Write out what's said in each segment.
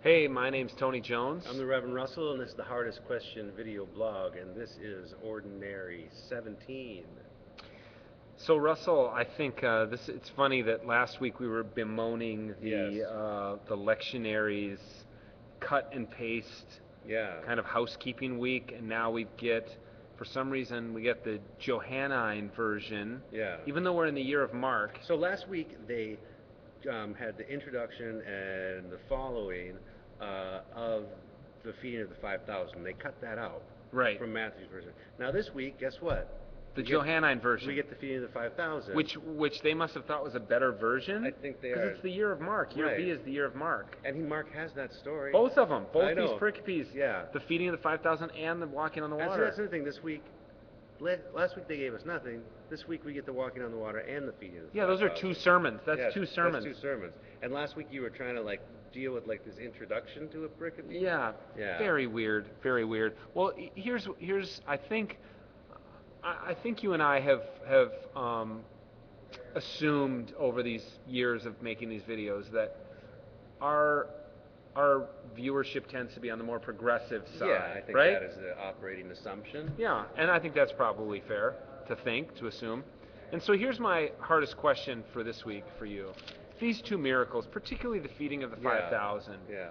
Hey, my name's Tony Jones. I'm the Reverend Russell, and this is the Hardest Question video blog, and this is Ordinary 17. So Russell, I think it's funny that last week we were bemoaning Yes. the lectionaries cut and paste Yeah. kind of housekeeping week, and now for some reason, we get the Johannine version, Yeah. even though we're in the year of Mark. So last week they had the introduction and the following of the feeding of the 5,000. They cut that out Right. from Matthew's version. Now this week, guess what? The We Johannine version. We get the feeding of the 5,000. Which they must have thought was a better version. I think they Because are. it's the year of Mark. Year Right. B is the year of Mark. And Mark has that story. Both of them. I Both these know. pericopes. Yeah. The feeding of the 5,000 and the walking on the And water. so that's another thing. This week, last week they gave us nothing. This week we get the walking on the water and the feeding. Of the Yeah, those are 5,000. two sermons. That's Yeah, two sermons. That's two sermons. And last week you were trying to deal with this introduction to a pericope. Yeah. Yeah. Very weird. Very weird. Well, here's I think you and I have assumed over these years of making these videos that our viewership tends to be on the more progressive side, Yeah, I think right? that is the operating assumption. Yeah, and I think that's probably fair to assume. And so here's my hardest question for this week for you. These two miracles, particularly the feeding of the 5,000, Yeah.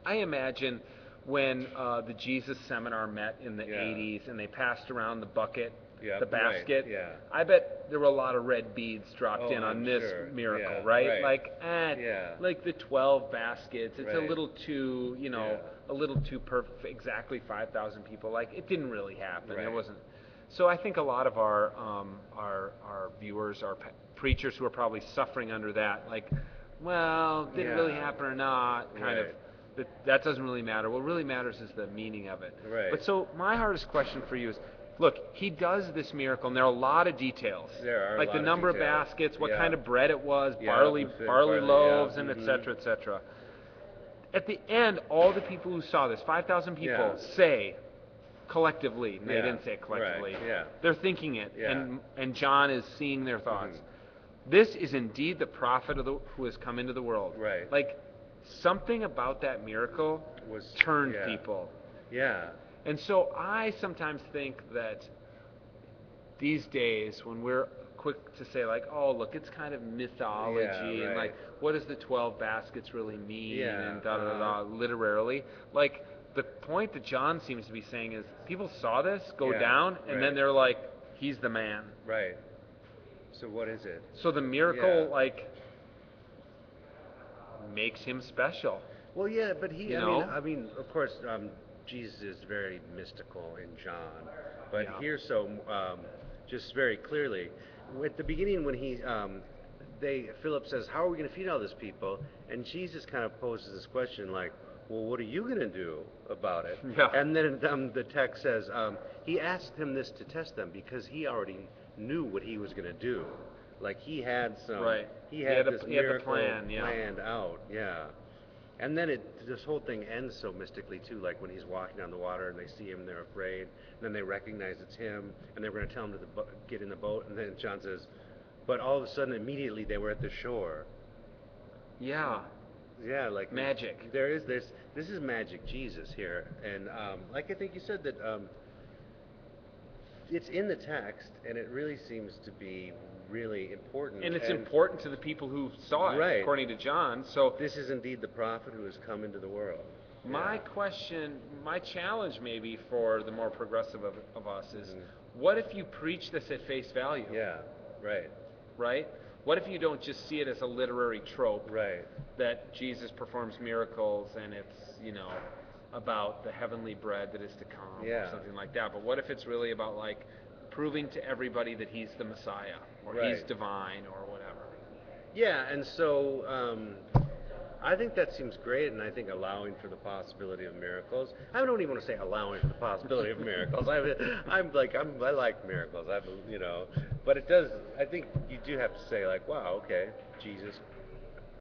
I imagine when the Jesus seminar met in the Yeah. 80s and they passed around the bucket, Yeah, the basket, right, yeah. I bet there were a lot of red beads dropped Oh, in on I'm this sure. miracle, Yeah, right? right. Like, like the 12 baskets, it's a Right. little too, Yeah. a little too perfect, exactly 5,000 people. Like, it didn't really happen. There Right. wasn't. So I think a lot of our viewers, our preachers who are probably suffering under that, like, well, did it really Yeah. happen or not? Kind Right. of. That doesn't really matter. What really matters is the meaning of it. Right. But so my hardest question for you is, look, he does this miracle, and there are a lot of details. There are a like lot the of number of details. baskets, what Yeah. kind of bread it was, Yeah, barley the barley barley, loaves, yeah. and Mhm. etc. etc. At the end, all the people who saw this, 5,000 people, Yeah. say collectively, and they Yeah. didn't say it collectively. Right, yeah. They're thinking it, Yeah. and John is seeing their thoughts. Mhm. This is indeed the prophet who has come into the world. Right. Like, something about that miracle turned yeah. people. Yeah. And so I sometimes think that these days, when we're quick to say, like, oh, look, it's kind of mythology, Yeah, and like, right. what does the 12 baskets really mean, Yeah, and da literally. Like, the point that John seems to be saying is, people saw this go Yeah, down, and right. then they're like, he's the man. Right. So what is it? So the miracle, Yeah. like, makes him special. Well, yeah, but he. You I know? mean, of course, Jesus is very mystical in John, but Yeah. here, just very clearly, at the beginning when Philip says, "How are we going to feed all these people?" And Jesus kind of poses this question, like, "Well, what are you going to do about it?" Yeah. And then the text says, he asked him this to test them because he already knew what he was going to do. Like he had some. Right. He had He this had the miracle plan, yeah. planned out. Yeah. And then this whole thing ends so mystically too, like when he's walking on the water and they see him, they're afraid, and then they recognize it's him, and they're going to tell him to get in the boat, and then John says, but all of a sudden, immediately they were at the shore. Yeah. Yeah, like Magic. This is magic Jesus here, and like I think you said that it's in the text, and it really seems to be really important. And it's important to the people who saw it, Right. according to John. So This is indeed the prophet who has come into the world. my Yeah. question, my challenge maybe for the more progressive of us is, Mhm. what if you preach this at face value? Yeah, right, Right? What if you don't just see it as a literary trope right. that Jesus performs miracles and it's, about the heavenly bread that is to come Yeah. or something like that. But what if it's really about, like, proving to everybody that he's the Messiah or he's Right. divine or whatever? Yeah, and so I think that seems great, and I think allowing for the possibility of miracles. I don't even want to say allowing for the possibility of miracles. I like miracles. But it does. I think you do have to say, like, wow, okay, Jesus